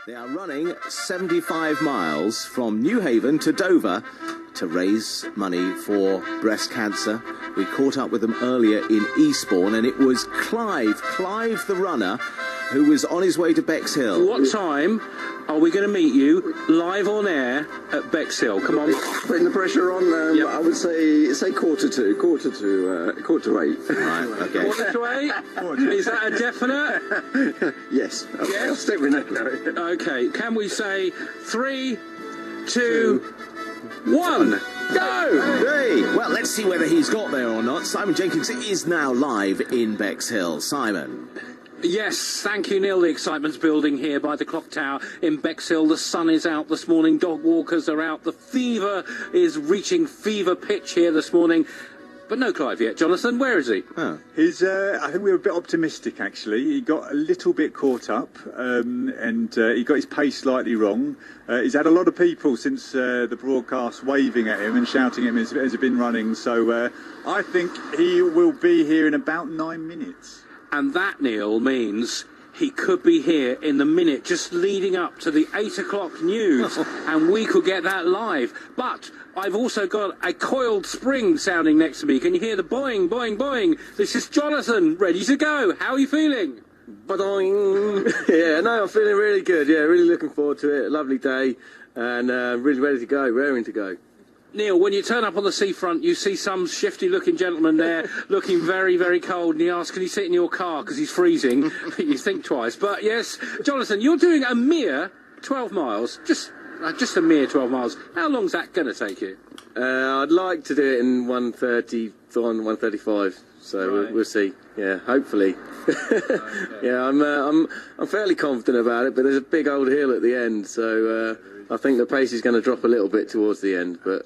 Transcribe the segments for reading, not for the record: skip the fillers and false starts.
They are running 75 miles from Newhaven to Dover to raise money for breast cancer. We caught up with them earlier in Eastbourne, and it was Clive the runner, who was on his way to Bexhill. What time are we going to meet you live on air at Bexhill? Come on. Putting the pressure on, Yep. I would say quarter to 8. Right, okay. Quarter to 8? Is that a definite? Yes. Yes? I'll stick with that. Okay, can we say 3, 2, 1, go! Hey, well, let's see whether he's got there or not. Simon Jenkins is now live in Bexhill. Simon. Yes, thank you, Neil. The excitement's building here by the clock tower in Bexhill. The sun is out this morning. Dog walkers are out. The fever is reaching fever pitch here this morning. But no Clive yet. Jonathan, where is he? Oh. I think we were a bit optimistic, actually. He got a little bit caught up, and he got his pace slightly wrong. He's had a lot of people since the broadcast waving at him and shouting at him as he's been running. So I think he will be here in about 9 minutes. And that, Neil, means he could be here in the minute just leading up to the 8 o'clock news, and we could get that live. But I've also got a coiled spring sounding next to me. Can you hear the boing, boing, boing? This is Jonathan, ready to go. How are you feeling? Ba-doing. Yeah, no, I'm feeling really good. Yeah, really looking forward to it. A lovely day, and really ready to go, raring to go. Neil, when you turn up on the seafront, you see some shifty-looking gentleman there looking very, very cold, and he asks, can he sit in your car because he's freezing? You think twice. But yes, Jonathan, you're doing a mere 12 miles, just a mere 12 miles. How long's that going to take you? I'd like to do it in 1:30, 1:35. So Right. we'll see. Yeah, hopefully. Yeah, I'm fairly confident about it, but there's a big old hill at the end, so I think the pace is going to drop a little bit towards the end, but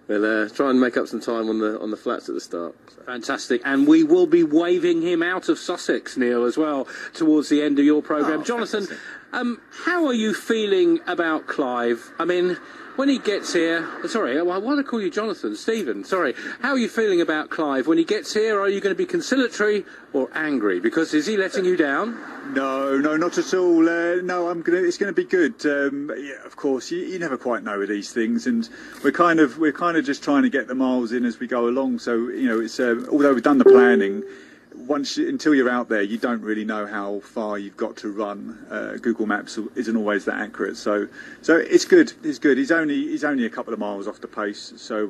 we'll try and make up some time on the flats at the start. So. Fantastic. And we will be waving him out of Sussex, Neil, as well, towards the end of your programme. Oh, Jonathan, fantastic. how are you feeling about Clive? I mean, when he gets here... Sorry, I want to call you Jonathan. Stephen, sorry. How are you feeling about Clive? When he gets here, are you going to be conciliatory or angry? Because is he letting you down? No, not at all. No, it's going to be good. Yeah, of course, you never quite know with these things, and we're kind of just trying to get the miles in as we go along. So it's although we've done the planning, until you're out there, you don't really know how far you've got to run. Google Maps isn't always that accurate, so it's good. It's good. He's only a couple of miles off the pace, so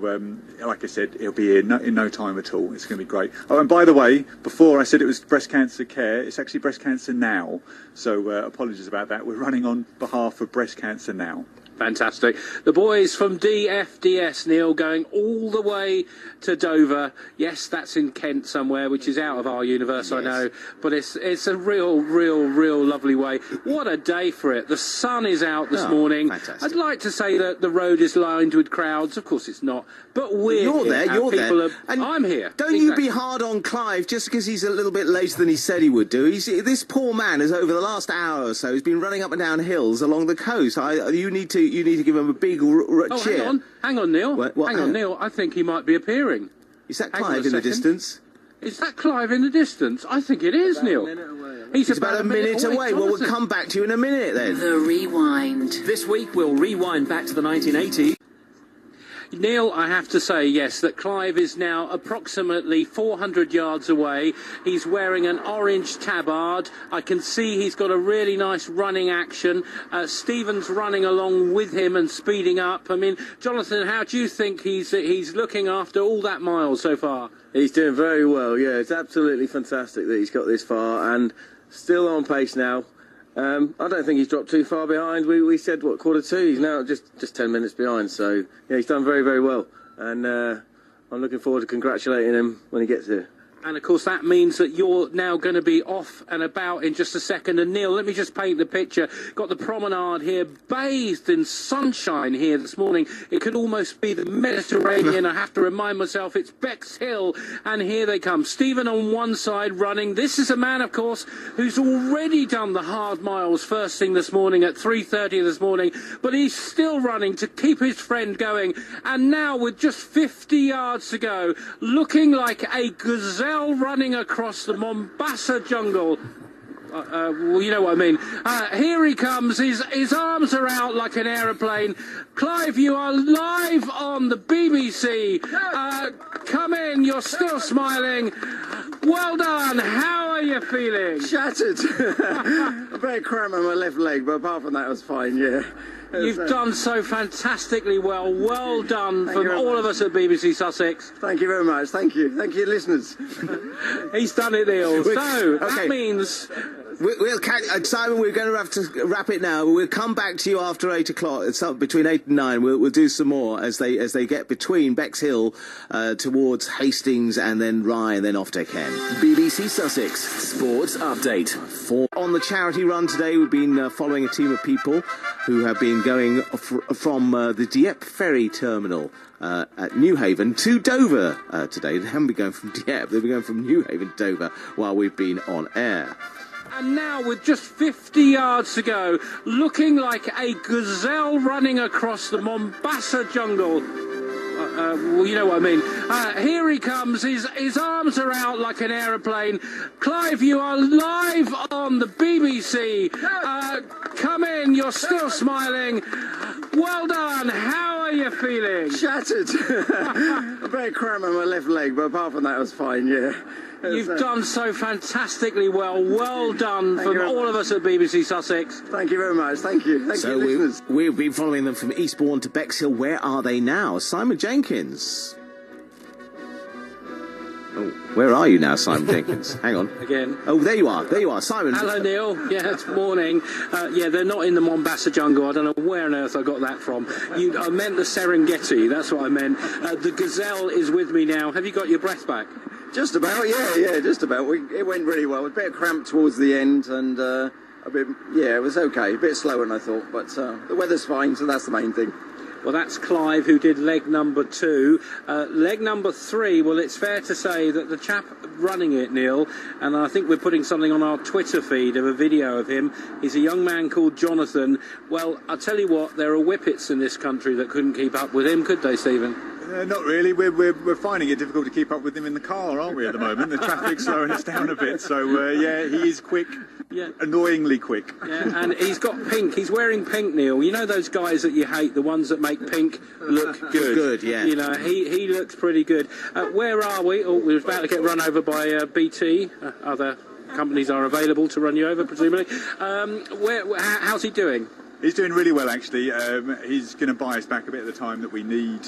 like I said, he'll be here in no time at all. It's going to be great. Oh, and by the way, before I said it was breast cancer care, it's actually breast cancer now. So apologies about that. We're running on behalf of breast cancer now. Fantastic. The boys from DFDS, Neil, going all the way to Dover. Yes, that's in Kent somewhere, which is out of our universe, yes. I know. But it's a real lovely way. What a day for it. The sun is out this morning. Fantastic. I'd like to say that the road is lined with crowds. Of course it's not. But You're there. And I'm here. Don't you be hard on Clive just because he's a little bit later than he said he would do. This poor man has, over the last hour or so, has been running up and down hills along the coast. You need to give him a big cheer. Hang on, Neil. What? Hang on, Neil. I think he might be appearing. Is that Clive in the distance? Is that Clive in the distance? I think it is, Neil. He's about a minute away. Well, we'll come back to you in a minute then. The Rewind. This week we'll rewind back to the 1980s. Neil, I have to say, yes, that Clive is now approximately 400 yards away. He's wearing an orange tabard. I can see he's got a really nice running action. Stephen's running along with him and speeding up. I mean, Jonathan, how do you think he's looking after all that miles so far? He's doing very well. Yeah, it's absolutely fantastic that he's got this far and still on pace now. I don't think he's dropped too far behind. We said, Q2? He's now just 10 minutes behind. So, yeah, he's done very, very well. And I'm looking forward to congratulating him when he gets here. And, of course, that means that you're now going to be off and about in just a second. And, Neil, let me just paint the picture. Got the promenade here, bathed in sunshine here this morning. It could almost be the Mediterranean. I have to remind myself it's Bexhill. And here they come. Stephen on one side running. This is a man, of course, who's already done the hard miles first thing this morning at 3:30 this morning. But he's still running to keep his friend going. And now with just 50 yards to go, looking like a gazelle running across the Mombasa jungle. Well, you know what I mean. Here he comes. His arms are out like an aeroplane. Clive, you are live on the BBC. Come in. You're still smiling. Well done. How are you feeling? Shattered. A bit of cramp on my left leg, but apart from that, it was fine, yeah. You've done so fantastically well. Well done from all of us at BBC Sussex. Thank you very much. Thank you. Thank you, listeners. He's done it, Neil. So, that means... We'll catch, Simon, we're going to have to wrap it now. We'll come back to you after 8 o'clock. It's up between 8 and 9. We'll do some more as they get between Bexhill towards Hastings and then Rye and then off to Ken. BBC Sussex Sports Update. On the charity run today, we've been following a team of people who have been going from the Dieppe ferry terminal at Newhaven to Dover today. They haven't been going from Dieppe, they've been going from Newhaven to Dover while we've been on air. And now, with just 50 yards to go, looking like a gazelle running across the Mombasa jungle. Well, you know what I mean. Here he comes. His arms are out like an aeroplane. Clive, you are live on the BBC. Come in. You're still smiling. Well done. How are you feeling? Shattered. A bit of cramp on my left leg, but apart from that, it was fine, yeah. You've done so fantastically well. Well done from all of us at BBC Sussex. Thank you very much. Thank you. Thank you, listeners. We've been following them from Eastbourne to Bexhill. Where are they now? Simon Jenkins. Oh, where are you now, Simon Jenkins? Hang on. Again. Oh, there you are. There you are, Simon. Hello, Neil. Yeah, it's morning. Yeah, they're not in the Mombasa jungle. I don't know where on earth I got that from. I meant the Serengeti. That's what I meant. The gazelle is with me now. Have you got your breath back? Just about, yeah, just about. It went really well. A bit of cramp towards the end, and a bit, yeah, it was okay. A bit slower than I thought, but the weather's fine, so that's the main thing. Well, that's Clive, who did leg number 2. Leg number 3, well, it's fair to say that the chap running it, Neil, and I think we're putting something on our Twitter feed of a video of him. He's a young man called Jonathan. Well, I'll tell you what, there are whippets in this country that couldn't keep up with him, could they, Stephen? Not really. We're finding it difficult to keep up with him in the car, aren't we, at the moment? The traffic's slowing us down a bit. So, yeah, he is quick. Yeah. Annoyingly quick. Yeah, and he's got pink. He's wearing pink, Neil. You know those guys that you hate, the ones that make pink look good? Good, yeah. You know, he looks pretty good. Where are we? Oh, we're about to get run over by BT. Other companies are available to run you over, presumably. How's he doing? He's doing really well, actually. He's going to buy us back a bit of the time that we need.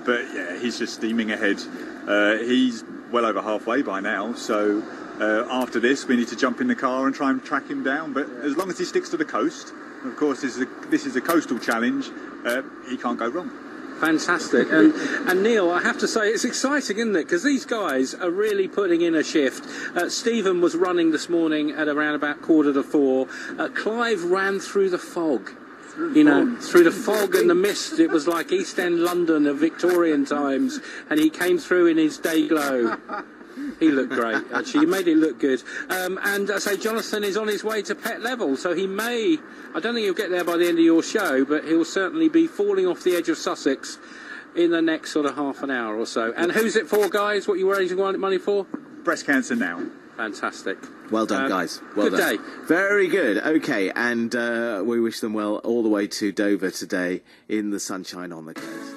But, yeah, he's just steaming ahead. He's well over halfway by now, so after this, we need to jump in the car and try and track him down. But as long as he sticks to the coast, of course, this is a coastal challenge, he can't go wrong. Fantastic. And Neil, I have to say, it's exciting, isn't it? Because these guys are really putting in a shift. Stephen was running this morning at around about 3:45. Clive ran through the fog. You know, through the fog and the mist. It was like East End London of Victorian times. And he came through in his day glow. He looked great, actually. He made it look good. And I say Jonathan is on his way to pet level, so he may... I don't think he'll get there by the end of your show, but he'll certainly be falling off the edge of Sussex in the next sort of half an hour or so. And who's it for, guys? What you were raising money for? Breast cancer now. Fantastic. Well done, guys. Well good done. Day. Very good. Okay, and we wish them well all the way to Dover today in the sunshine on the coast.